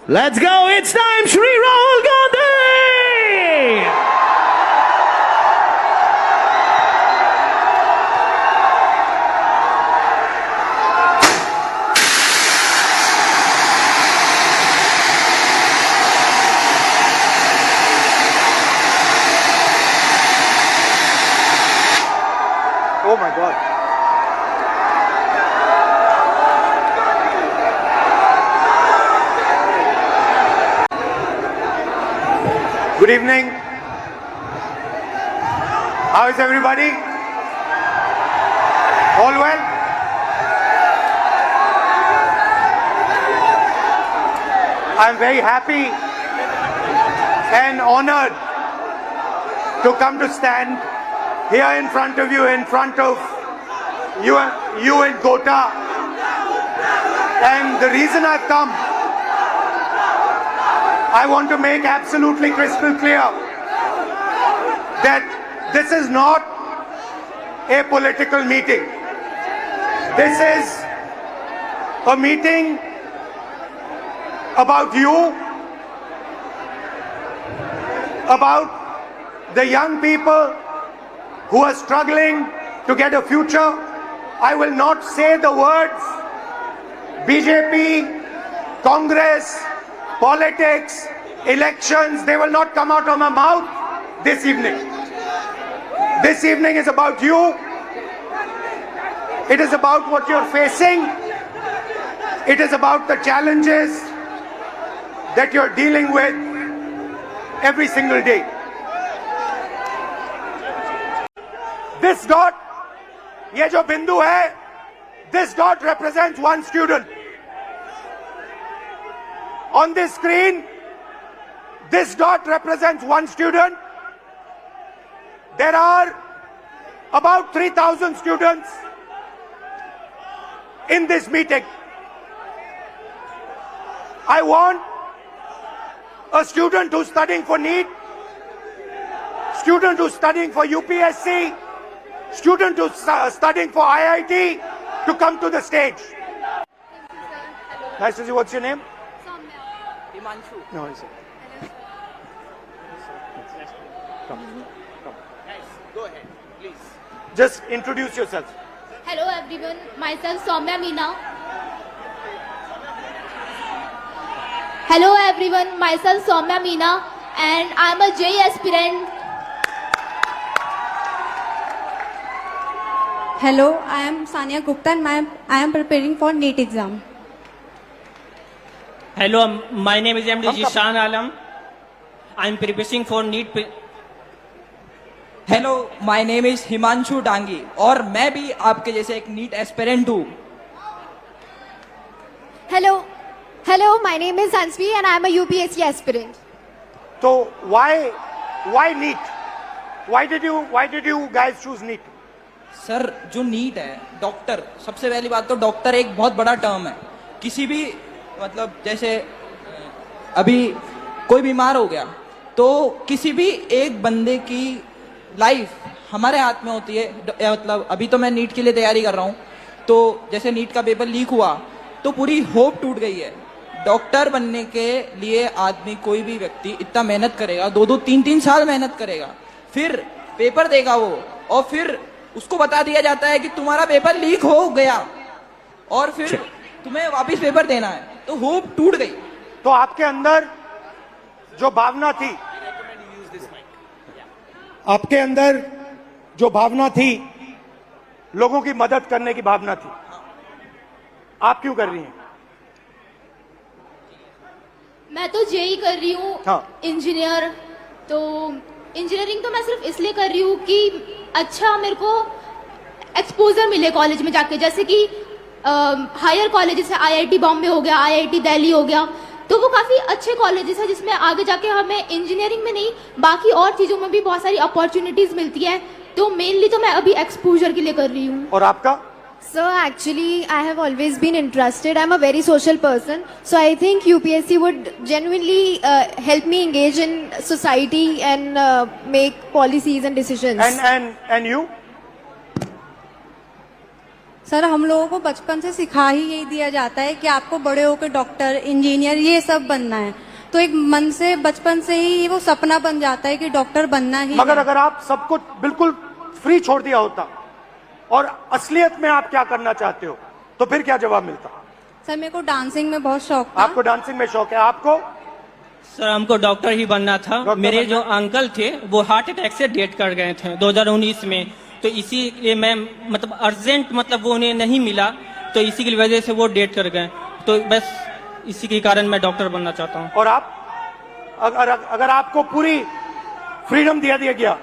Let's go. It's time, Shri Rahul Gandhi. Oh my God. Good evening. How is everybody? All well? I'm very happy and honored to come to stand here in front of you, in front of you and Kota. And the reason I've come, I want to make absolutely crystal clear that this is not a political meeting. This is a meeting about you, about the young people who are struggling to get a future. I will not say the words BJP, Congress, politics, elections. They will not come out of my mouth this evening. This evening is about you. It is about what you're facing. It is about the challenges that you're dealing with every single day. This dot, ये जो बिंदु है, this dot represents one student. On this screen, this dot represents one student. There are about 3,000 students in this meeting. I want a student who's studying for NEET, student who's studying for UPSC, student who's studying for IIT to come to the stage. Nice to see you. What's your name? Himanshu. No, is it? Come. Nice. Go ahead, please. Just introduce yourself. Hello everyone, myself Soumya Meena. Hello everyone, myself Soumya Meena and I'm a JEE aspirant. Hello, I am Sania Gupta and I am preparing for NEET exam. Hello, my name is MD Jishan Alam. I am preparing for NEET. Hello my name is Himanshu Dangi और मैं भी आपके जैसे एक NEET aspirant हूँ. Hello, my name is Hansvi and I'm a UPSC aspirant. So why NEET? Why did you guys choose NEET? Sir जो NEET है, doctor, सबसे पहली बात तो डॉक्टर एक बहुत बड़ा टर्म है. किसी भी मतलब जैसे अभी कोई बीमार हो गया तो किसी भी एक बंदे की लाइफ हमारे हाथ में होती है. मतलब अभी तो मैं नीट के लिए तैयारी कर रहा हूँ, तो जैसे नीट का पेपर लीक हुआ तो पूरी होप टूट गई है. डॉक्टर बनने के लिए आदमी, कोई भी व्यक्ति इतना मेहनत करेगा, 2-3 साल मेहनत करेगा, फिर पेपर देगा वो, और फिर उसको बता दिया जाता है कि तुम्हारा पेपर लीक हो गया और फिर तुम्हें वापस पेपर देना है, तो होप टूट गई. तो आपके अंदर जो भावना थी, आपके अंदर जो भावना थी, लोगों की मदद करने की भावना थी, आप क्यों कर रही हैं? मैं तो JEE कर रही हूँ. हाँ. इंजीनियर. तो इंजीनियरिंग तो मैं सिर्फ इसलिए कर रही हूँ कि अच्छा मेरे को एक्सपोजर मिले कॉलेज में जाके, जैसे कि हायर कॉलेजेस है, IIT बॉम्बे हो गया, IIT दिल्ली हो गया, तो वो काफी अच्छे कॉलेजेस हैं जिसमें आगे जाके हमें इंजीनियरिंग में नहीं बाकी और चीजों में भी बहुत सारी अपॉर्चुनिटीज मिलती है. तो मेनली तो मैं अभी एक्सपोजर के लिए कर रही हूँ. और आपका? Sir, actually, I have always been interested. I'm a very social person. So I think UPSC would genuinely help me engage in society and make policies and decisions. And you? Sir हम लोगों को बचपन से सिखा ही यही दिया जाता है कि आपको बड़े होकर डॉक्टर इंजीनियर ये सब बनना है, तो एक मन से बचपन से ही वो सपना बन जाता है कि डॉक्टर बनना ही मगर है। अगर आप सब कुछ बिल्कुल फ्री छोड़ दिया होता और असलियत में आप क्या करना चाहते हो तो फिर क्या जवाब मिलता? सर मेरे को डांसिंग में बहुत शौक था। आपको डांसिंग में शौक है, आपको? सर हमको डॉक्टर ही बनना था। डॉक्टर मेरे बनना? जो अंकल थे वो हार्ट अटैक से डेथ कर गए थे 2019 में, तो इसीलिए मैं मतलब अर्जेंट मतलब वो उन्हें नहीं मिला, तो इसी की वजह से वो डेथ कर गए। तो बस इसी के कारण मैं डॉक्टर बनना चाहता हूँ। और आप अगर आपको पूरी फ्रीडम दिया गया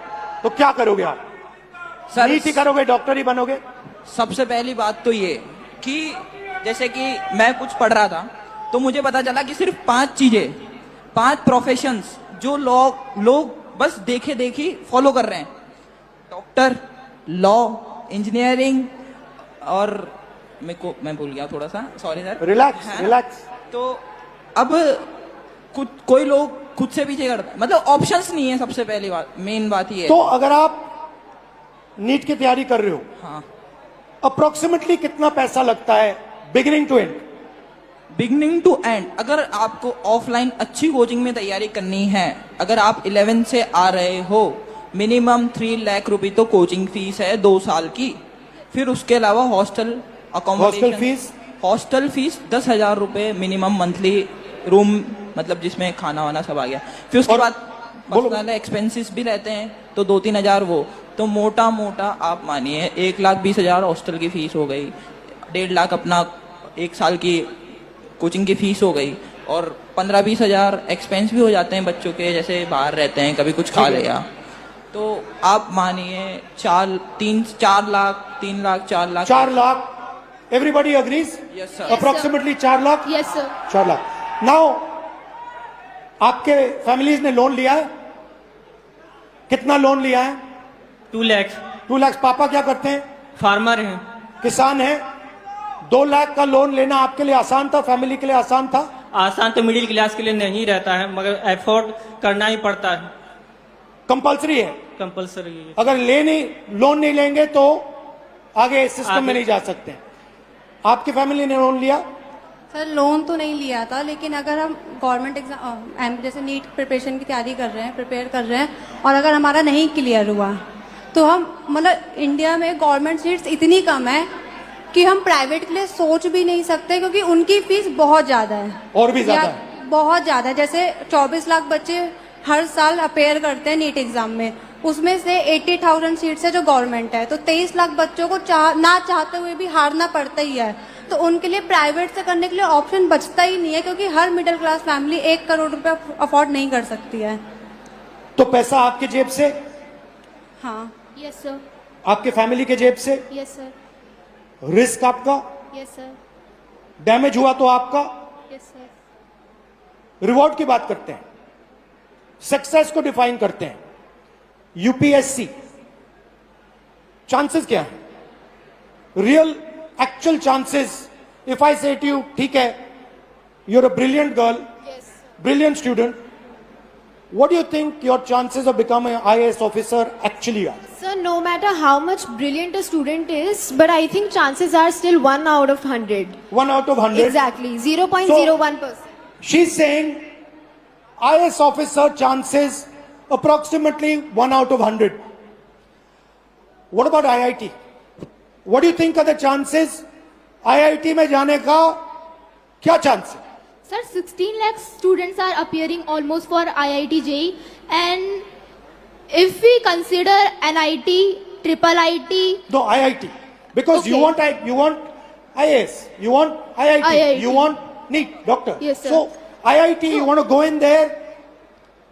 तो क्या करोगे आप? सर नीट ही करोगे, डॉक्टर ही बनोगे? सबसे पहली बात तो ये कि जैसे कि मैं कुछ पढ़ रहा था तो मुझे पता चला कि सिर्फ 5 चीजें, 5 प्रोफेशंस जो लोग बस देखे देखी फॉलो कर रहे हैं: डॉक्टर, लॉ, इंजीनियरिंग और मैं भूल गया थोड़ा सा, सॉरी सर। Relax relax. तो अब कोई लोग खुद से पीछे करता है, मतलब ऑप्शंस नहीं है। सबसे पहली बात, मेन बात ये है। तो अगर आप नीट की तैयारी कर रहे हो, हाँ, अप्रोक्सीमेटली कितना पैसा लगता है beginning to end? Beginning to end अगर आपको ऑफलाइन अच्छी कोचिंग में तैयारी करनी है, अगर आप 11 से आ रहे हो, मिनिमम 3 लाख रुपए तो कोचिंग फीस है 2 साल की। फिर उसके अलावा हॉस्टल हॉस्टल फीस 10,000 रुपए मिनिमम मंथली, रूम मतलब जिसमें खाना वाना सब आ गया। फिर उसके बाद पर्सनल एक्सपेंसेस भी रहते हैं तो 2-3 हजार वो, तो मोटा मोटा आप मानिए 1,20,000 हॉस्टल की फीस हो गई, 1.5 लाख अपना 1 साल की कोचिंग की फीस हो गई, और 15-20 हजार एक्सपेंस भी हो जाते हैं बच्चों के, जैसे बाहर रहते हैं कभी कुछ खा लिया, तो आप मानिए 4 lakh 3 lakh 4 lakh 4 lakh. Everybody agrees? Yes sir. Approximately 4 lakh. Yes sir. 4 lakh. Now आपके फैमिलीज ने लोन लिया है? कितना लोन लिया है? 2 लाख। 2 लाख। पापा क्या करते हैं? फार्मर हैं। किसान है। 2 लाख का लोन लेना आपके लिए आसान था, फैमिली के लिए आसान था? आसान तो मिडिल क्लास के लिए नहीं रहता है, मगर एफोर्ड करना ही पड़ता है, कंपलसरी है, कंपलसरी है। अगर लोन नहीं लेंगे तो आगे सिस्टम में नहीं जा सकते। आपकी फैमिली ने लोन लिया? सर लोन तो नहीं लिया था, लेकिन अगर हम गवर्नमेंट एग्जाम जैसे नीट प्रिपरेशन की तैयारी प्रिपेयर कर रहे हैं, और अगर हमारा नहीं क्लियर हुआ तो हम मतलब इंडिया में गवर्नमेंट सीट्स इतनी कम है कि हम प्राइवेट के लिए सोच भी नहीं सकते, क्योंकि उनकी फीस बहुत ज्यादा है। और भी ज्यादा है? बहुत ज्यादा है। जैसे 24 लाख बच्चे हर साल अपेयर करते हैं नीट एग्जाम में, उसमें से 80,000 सीट्स है जो गवर्नमेंट है, तो 23 लाख बच्चों को ना चाहते हुए भी हारना पड़ता ही है। तो उनके लिए प्राइवेट से करने के लिए ऑप्शन बचता ही नहीं है, क्योंकि हर मिडिल क्लास फैमिली 1 करोड़ रुपया अफोर्ड नहीं कर सकती है। तो पैसा आपके जेब से? हाँ। Yes sir. आपके फैमिली के जेब से? Yes sir. रिस्क आपका? Yes sir. डैमेज हुआ तो आपका? Yes sir. रिवॉर्ड की बात करते हैं, सक्सेस को डिफाइन करते हैं। यूपीएससी चांसेस क्या है? Real actual chances. If I say to you, ठीक है, you are a brilliant girl, brilliant student, what do you think your chances of becoming an IAS officer actually are? Sir, no matter how much brilliant a student is, but I think chances are still 1 out of 100. 1 out of 100? Exactly, 0.01%. She's saying IAS officer chances approximately 1 out of 100. What about IIT? What do you think are the chances? IIT में जाने का क्या chance है? Sir, 16 lakh students are appearing almost for IIT JEE, and if we consider NIT, triple IT, No, IIT. Because you want IAS, you want IIT, IIT. you want NEET, doctor. Yes, sir. So IIT, you want to go in there,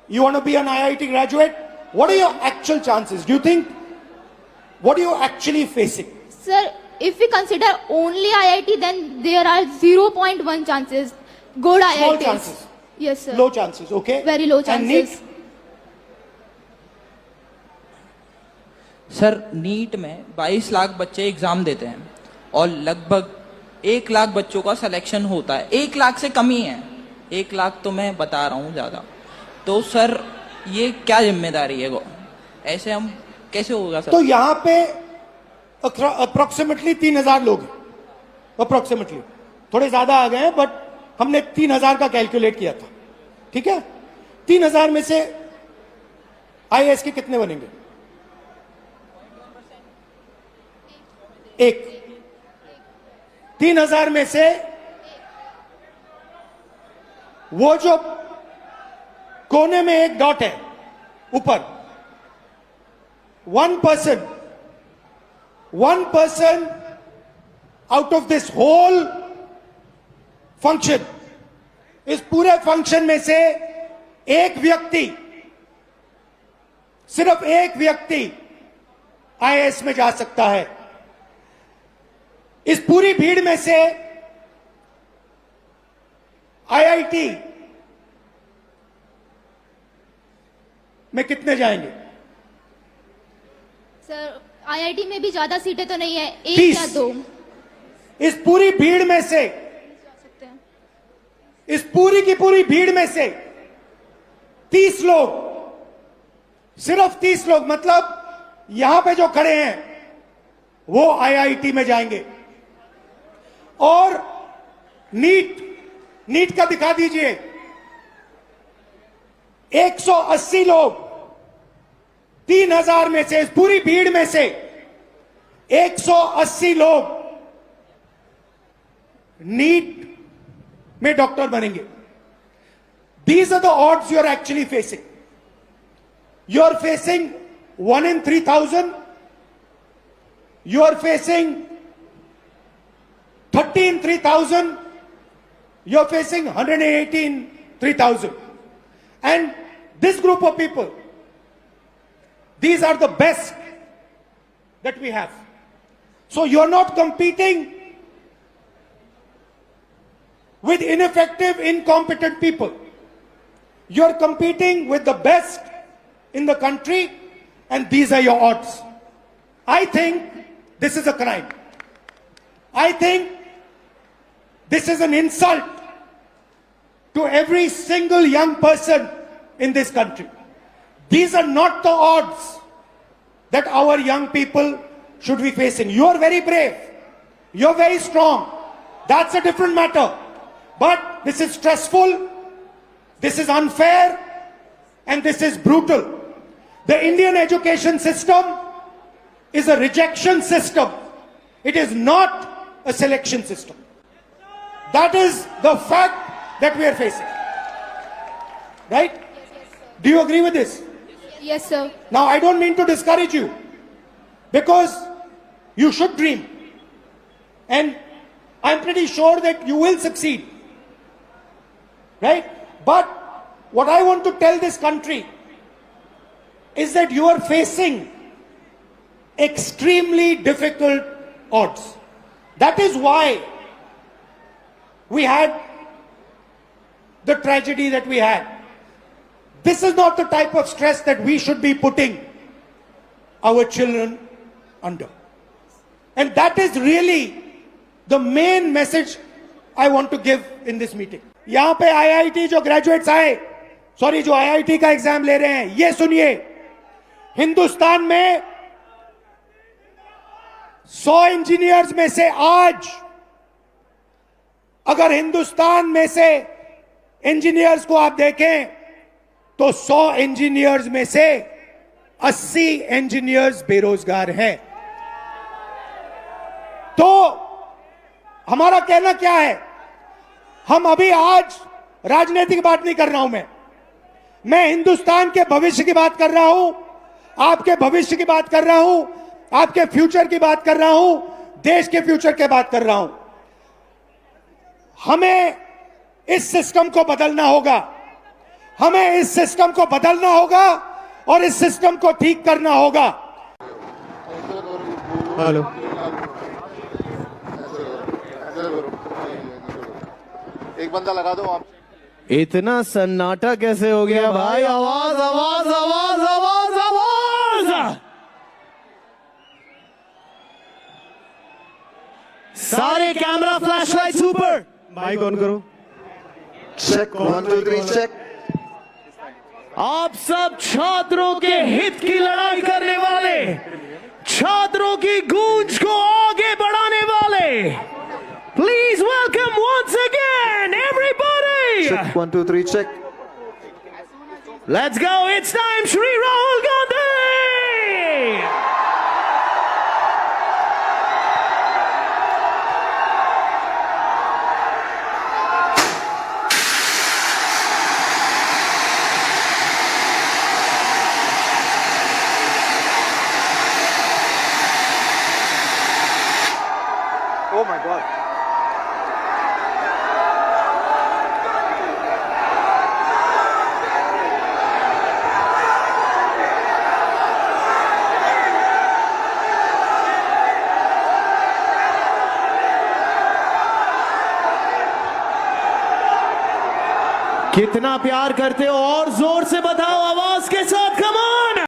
you want to be an IIT graduate. What are your actual chances? Do you think, what are you actually facing? sir, if we consider only IIT, then there are 0.1 chances. Good Small IITs. chances. Yes, sir. Low chances, okay? Very low And chances. NEET? Sir NEET में 22 लाख बच्चे exam देते हैं और लगभग 1 लाख बच्चों का selection होता है। 1 लाख से कम ही है, 1 लाख तो मैं बता रहा हूँ ज्यादा। तो सर ये क्या जिम्मेदारी है, ऐसे हम कैसे होगा सर? तो यहाँ पे अप्रोक्सीमेटली 3,000 लोग हैं, अप्रोक्सीमेटली, थोड़े ज्यादा आ गए हैं, बट हमने 3,000 का कैलकुलेट किया था, ठीक है। 3,000 में से आईएएस के कितने बनेंगे? एक। 3,000 में से वो जो कोने में एक डॉट है ऊपर, 1% out of this whole function, इस पूरे फंक्शन में से एक व्यक्ति, सिर्फ एक व्यक्ति आईएएस में जा सकता है। इस पूरी भीड़ में से आईआईटी में कितने जाएंगे? सर आईआईटी में भी ज्यादा सीटें तो नहीं है, 1 30। या 2 इस पूरी भीड़ में से, सकते हैं। इस पूरी की पूरी भीड़ में से 30 लोग, सिर्फ 30 लोग, मतलब यहां पे जो खड़े हैं वो आईआईटी में जाएंगे। और नीट का दिखा दीजिए, 180 लोग, 3,000 में से, इस पूरी भीड़ में से 180 लोग नीट में डॉक्टर बनेंगे। These are the odds you are actually facing. You are facing 1 in 3,000. You are facing 30 in 3,000. You are facing 180 in 3,000. And this group of people, these are the best that we have. So you are not competing with ineffective, incompetent people. You are competing with the best in the country, and these are your odds. I think this is a crime. I think this is an insult to every single young person in this country. These are not the odds that our young people should be facing. You are very brave. You are very strong. That's a different matter. But this is stressful, this is unfair, and this is brutal. The Indian education system is a rejection system. It is not a selection system. That is the fact that we are facing. Right? Do you agree with this? Yes, sir. Now, I don't mean to discourage you, because you should dream. And I'm pretty sure that you will succeed. Right? But what I want to tell this country is that you are facing extremely difficult odds. That is why we had the tragedy that we had. This is not the type of stress that we should be putting our children under. And that is really the main message I want to give in this meeting. यहां पे IIT जो graduates आए, sorry जो IIT का exam ले रहे हैं, ये सुनिए, हिंदुस्तान में 100 इंजीनियर्स में से आज, अगर हिंदुस्तान में से इंजीनियर्स को आप देखें तो 100 इंजीनियर्स में से 80 इंजीनियर्स बेरोजगार हैं। तो हमारा कहना क्या है? हम अभी आज राजनीतिक बात नहीं कर रहा हूं, मैं हिंदुस्तान के भविष्य की बात कर रहा हूं, आपके भविष्य की बात कर रहा हूं, आपके फ्यूचर की बात कर रहा हूं, देश के फ्यूचर की बात कर रहा हूं। हमें इस सिस्टम को बदलना होगा, हमें इस सिस्टम को बदलना होगा और इस सिस्टम को ठीक करना होगा। हेलो, एक बंदा लगा दो आप। इतना सन्नाटा कैसे हो गया भाई? आवाज आवाज आवाज आवाज आवाज! सारे कैमरा फ्लैश लाइट्स ऊपर, माइक ऑन करो। Check 1 2 3 check. आप सब छात्रों के हित की लड़ाई करने वाले छात्रों की गूंज को आगे बढ़ाने वाले, please welcome once again everybody. Check 1 2 3 check. Let's go, it's time, Shri Rahul Gandhi! Oh my God. कितना प्यार करते हो और जोर से बताओ आवाज के साथ, come on.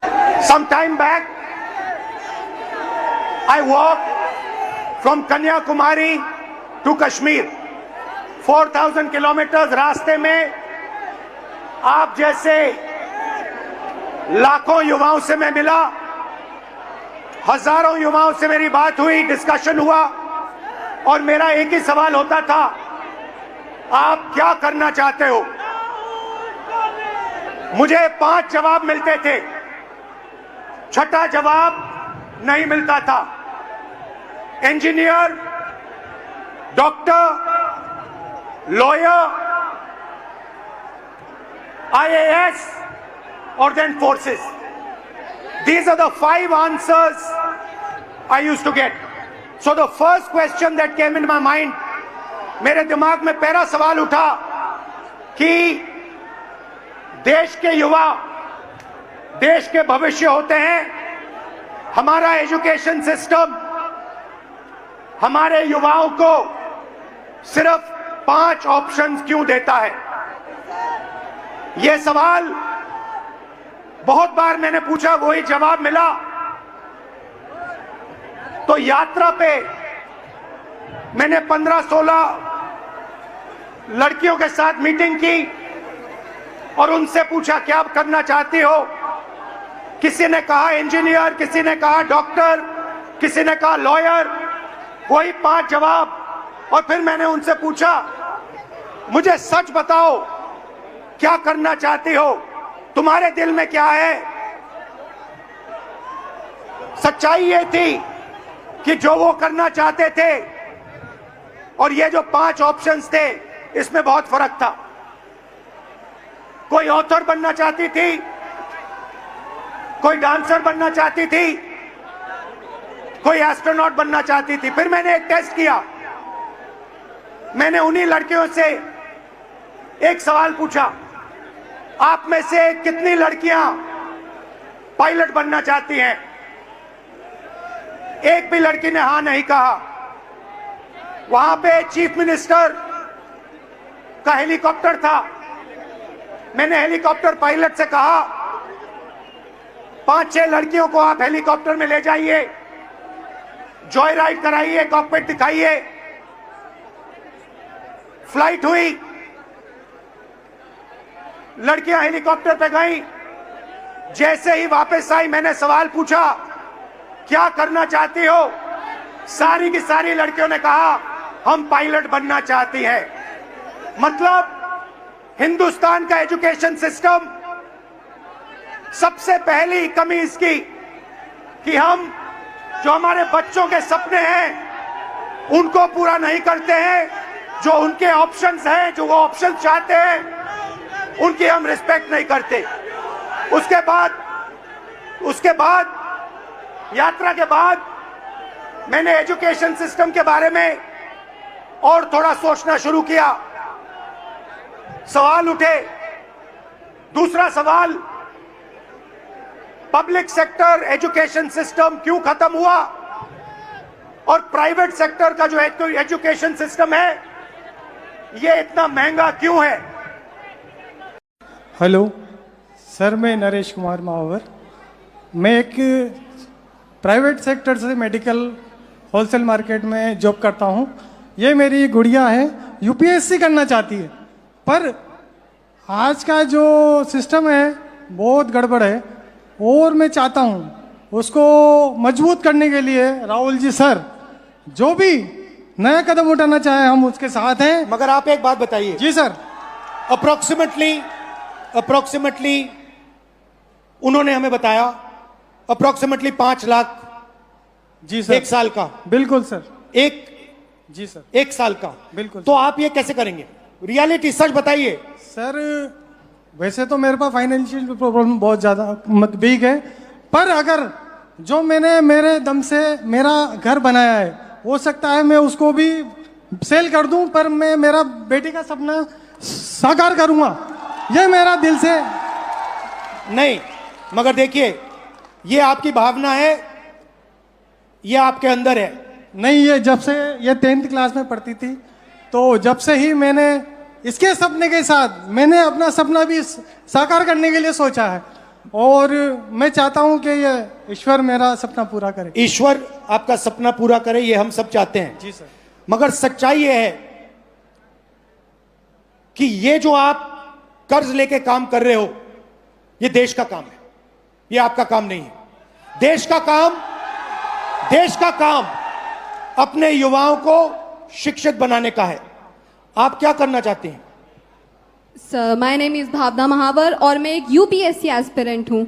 Some time back, I walked from Kanyakumari to Kashmir. 4,000 kilometers रास्ते में आप जैसे लाखों युवाओं से मैं मिला, हजारों युवाओं से मेरी बात हुई, डिस्कशन हुआ, और मेरा एक ही सवाल होता था, आप क्या करना चाहते हो? मुझे 5 जवाब मिलते थे, छठा जवाब नहीं मिलता था। Engineer, doctor, lawyer, IAS, or then forces. These are the 5 answers I used to get. So the first question that came in my mind, मेरे दिमाग में पहला सवाल उठा कि देश के युवा देश के भविष्य होते हैं। हमारा एजुकेशन सिस्टम हमारे युवाओं को सिर्फ 5 ऑप्शंस क्यों देता है? यह सवाल बहुत बार मैंने पूछा, वही जवाब मिला। तो यात्रा पे मैंने 15-16 लड़कियों के साथ मीटिंग की और उनसे पूछा क्या करना चाहती हो? किसी ने कहा इंजीनियर, किसी ने कहा डॉक्टर, किसी ने कहा लॉयर, वही 5 जवाब। और फिर मैंने उनसे पूछा, मुझे सच बताओ क्या करना चाहती हो? तुम्हारे दिल में क्या है? सच्चाई ये थी कि जो वो करना चाहते थे और ये जो 5 ऑप्शंस थे, इसमें बहुत फर्क था। कोई ऑथर बनना चाहती थी, कोई डांसर बनना चाहती थी, कोई एस्ट्रोनॉट बनना चाहती थी। फिर मैंने एक टेस्ट किया, मैंने उन्हीं लड़कियों से एक सवाल पूछा, आप में से कितनी लड़कियां पायलट बनना चाहती हैं? एक भी लड़की ने हां नहीं कहा। वहां पे चीफ मिनिस्टर का हेलीकॉप्टर था। मैंने हेलीकॉप्टर पायलट से कहा, 5-6 लड़कियों को आप हेलीकॉप्टर में ले जाइए, जॉय राइड कराइए, कॉकपिट दिखाइए। फ्लाइट हुई, लड़कियां हेलीकॉप्टर पे गईं। जैसे ही वापस आई, मैंने सवाल पूछा, क्या करना चाहती हो? सारी की सारी लड़कियों ने कहा, हम पायलट बनना चाहती हैं। मतलब हिंदुस्तान का एजुकेशन सिस्टम, सबसे पहली कमी इसकी कि हम जो हमारे बच्चों के सपने हैं उनको पूरा नहीं करते हैं। जो उनके ऑप्शंस हैं, जो वो ऑप्शन चाहते हैं, उनकी हम रिस्पेक्ट नहीं करते। उसके बाद यात्रा के बाद मैंने एजुकेशन सिस्टम के बारे में और थोड़ा सोचना शुरू किया। सवाल उठे। दूसरा सवाल, पब्लिक सेक्टर एजुकेशन सिस्टम क्यों खत्म हुआ और प्राइवेट सेक्टर का जो एजुकेशन सिस्टम है ये इतना महंगा क्यों है? हेलो सर, मैं नरेश कुमार मावर। मैं एक प्राइवेट सेक्टर से मेडिकल होलसेल मार्केट में जॉब करता हूं। ये मेरी गुड़िया है, यूपीएससी करना चाहती है, पर आज का जो सिस्टम है बहुत गड़बड़ है। और मैं चाहता हूं उसको मजबूत करने के लिए राहुल जी सर जो भी नया कदम उठाना चाहे हम उसके साथ हैं। मगर आप एक बात बताइए जी सर। अप्रोक्सीमेटली उन्होंने हमें बताया अप्रोक्सीमेटली 5 लाख जी सर। 1 साल का। बिल्कुल सर। जी सर। 1 साल का। बिल्कुल। तो आप ये कैसे करेंगे? रियलिटी सच बताइए सर। वैसे तो मेरे पास फाइनेंशियल प्रॉब्लम बहुत ज़्यादा बिग है, पर अगर जो मैंने मेरे दम से मेरा घर बनाया है हो सकता है मैं उसको भी सेल कर दूं, पर मैं मेरा बेटी का सपना साकार करूंगा, ये मेरा दिल से। नहीं, मगर देखिए ये आपकी भावना है, ये आपके अंदर है। नहीं, ये जब से ये 10th क्लास में पढ़ती थी तो जब से ही मैंने इसके सपने के साथ मैंने अपना सपना भी साकार करने के लिए सोचा है, और मैं चाहता हूं कि ये ईश्वर मेरा सपना पूरा करे। ईश्वर आपका सपना पूरा करे, ये हम सब चाहते हैं। जी सर। मगर सच्चाई ये है कि ये जो आप कर्ज लेके काम कर रहे हो ये देश का काम है, ये आपका काम नहीं है। देश का काम अपने युवाओं को शिक्षित बनाने का है। आप क्या करना चाहते हैं? सर, माय नेम इज़ भावना महावर और मैं एक यूपीएससी एस्पिरेंट हूँ।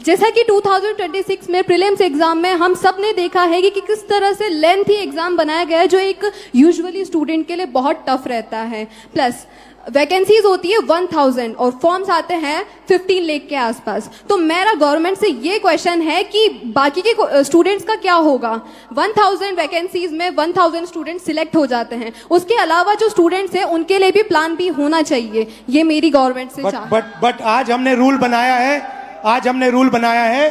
जैसा कि 2026 में प्रीलिम्स एग्जाम में हम सब ने देखा है कि किस तरह से लेंथी एग्जाम बनाया गया है जो एक यूजुअली स्टूडेंट के लिए बहुत टफ रहता है। प्लस वैकेंसीज होती है 1000 और फॉर्म्स आते हैं 15 लाख के आसपास। तो मेरा गवर्नमेंट से ये क्वेश्चन है कि बाकी के स्टूडेंट्स का क्या होगा? 1000 वैकेंसीज में 1000 स्टूडेंट्स सिलेक्ट हो जाते हैं, उसके अलावा जो स्टूडेंट्स हैं उनके लिए भी प्लान बी होना चाहिए, ये मेरी गवर्नमेंट से चाह। बट आज हमने रूल बनाया है,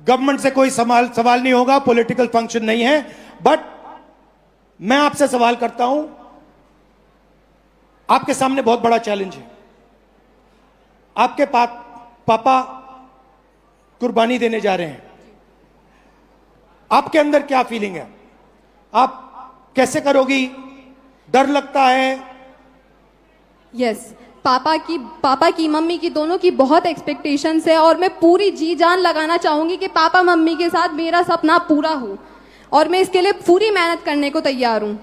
गवर्नमेंट से कोई सवाल नहीं होगा, पॉलिटिकल फंक्शन नहीं है। बट मैं आपसे सवाल करता हूं, आपके सामने बहुत बड़ा चैलेंज है। आपके पापा कुर्बानी देने जा रहे हैं, आपके अंदर क्या फीलिंग है? आप कैसे करोगी? डर लगता है? यस, पापा की मम्मी की दोनों की बहुत एक्सपेक्टेशंस है और मैं पूरी जी जान लगाना चाहूंगी कि पापा मम्मी के साथ मेरा सपना पूरा हो, और मैं इसके लिए पूरी मेहनत करने को तैयार हूँ।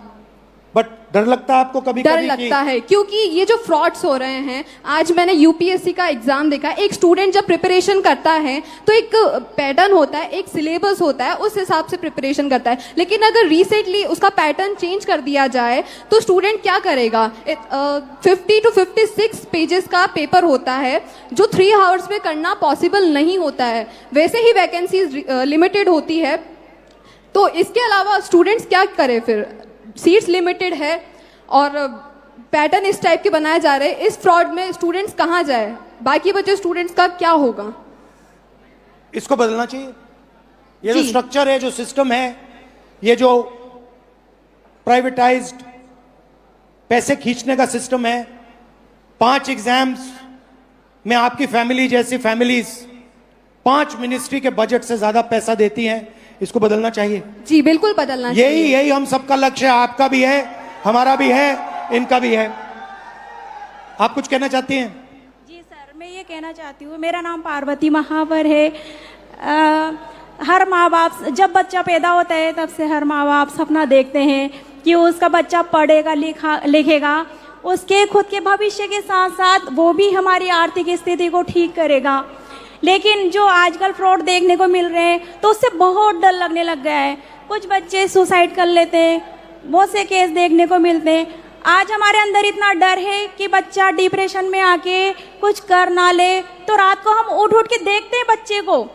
बट डर लगता है आपको? कभी डर लगता है क्योंकि ये जो फ्रॉड्स हो रहे हैं, आज मैंने यूपीएससी का एग्जाम देखा। एक स्टूडेंट जब प्रिपरेशन करता है तो एक पैटर्न होता है, एक सिलेबस होता है, उस हिसाब से प्रिपरेशन करता है। लेकिन अगर रिसेंटली उसका पैटर्न चेंज कर दिया जाए तो स्टूडेंट क्या करेगा? 50 to 56 पेजेस का पेपर होता है जो 3 आवर्स में करना पॉसिबल नहीं होता है। वैसे ही वैकेंसीज लिमिटेड होती है, तो इसके अलावा स्टूडेंट्स क्या करें? फिर सीट्स लिमिटेड है और पैटर्न इस टाइप के बनाए जा रहे हैं। इस फ्रॉड में स्टूडेंट्स कहाँ जाए? बाकी बचे स्टूडेंट्स का क्या होगा? इसको बदलना चाहिए। ये जो स्ट्रक्चर है, जो सिस्टम है, ये जो प्राइवेटाइज्ड पैसे खींचने का सिस्टम है, 5 एग्जाम्स में आपकी फैमिली जैसी फैमिलीज 5 मिनिस्ट्री के बजट से ज्यादा पैसा देती हैं। इसको बदलना चाहिए। जी बिल्कुल बदलना चाहिए। यही हम सबका लक्ष्य है। आपका भी है, हमारा भी है, इनका भी है। आप कुछ कहना चाहती हैं? जी सर, मैं ये कहना चाहती हूँ, मेरा नाम पार्वती महावर है। हर माँ बाप जब बच्चा पैदा होता है तब से हर माँ बाप सपना देखते हैं कि उसका बच्चा पढ़ेगा लिखेगा, उसके खुद के भविष्य के साथ साथ वो भी हमारी आर्थिक स्थिति को ठीक करेगा। लेकिन जो आजकल फ्रॉड देखने को मिल रहे हैं तो उससे बहुत डर लगने लग गया है। कुछ बच्चे सुसाइड कर लेते हैं, बहुत से केस देखने को मिलते हैं। आज हमारे अंदर इतना डर है कि बच्चा डिप्रेशन में आके कुछ कर ना ले, तो रात को हम उठ के देखते हैं बच्चे को,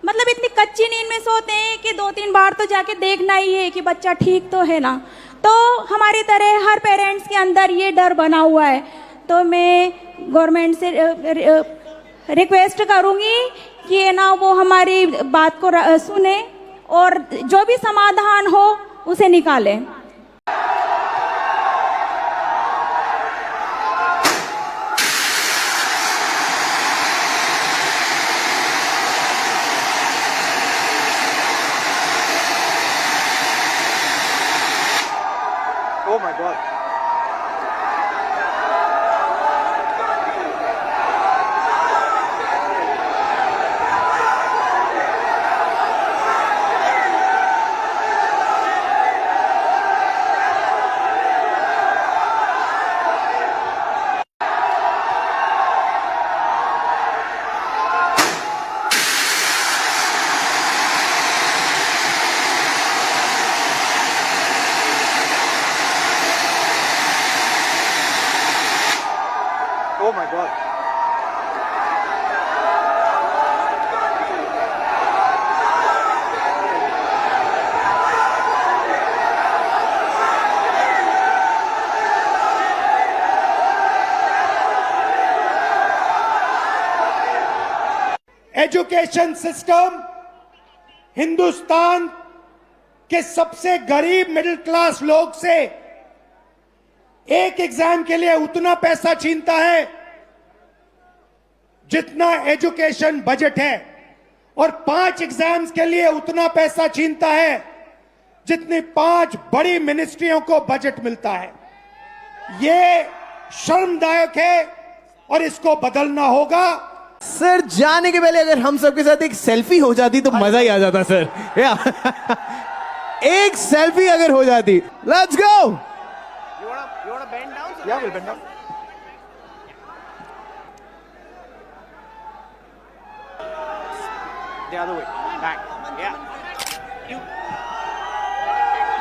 मतलब इतनी कच्ची नींद में सोते हैं कि 2-3 बार तो जाके देखना ही है कि बच्चा ठीक तो है ना। तो हमारी तरह हर पेरेंट्स के अंदर ये डर बना हुआ है। तो मैं गवर्नमेंट से रिक्वेस्ट करूंगी कि ना वो हमारी बात को सुने और जो भी समाधान हो उसे निकालें। Oh my God. Oh my God. Education system Hindustan के सबसे गरीब मिडिल क्लास लोग से एक एग्जाम के लिए उतना पैसा छीनता है जितना एजुकेशन बजट है, और 5 एग्जाम्स के लिए उतना पैसा छीनता है जितनी 5 बड़ी मिनिस्ट्रियों को बजट मिलता है। ये शर्मदायक है और इसको बदलना होगा। सर जाने के पहले अगर हम सबके साथ एक सेल्फी हो जाती तो मजा ही आ जाता सर। या एक सेल्फी अगर हो जाती। Let's go. You wanna bend down? So Yeah, we'll bend down. the other way. Back. Yeah. You.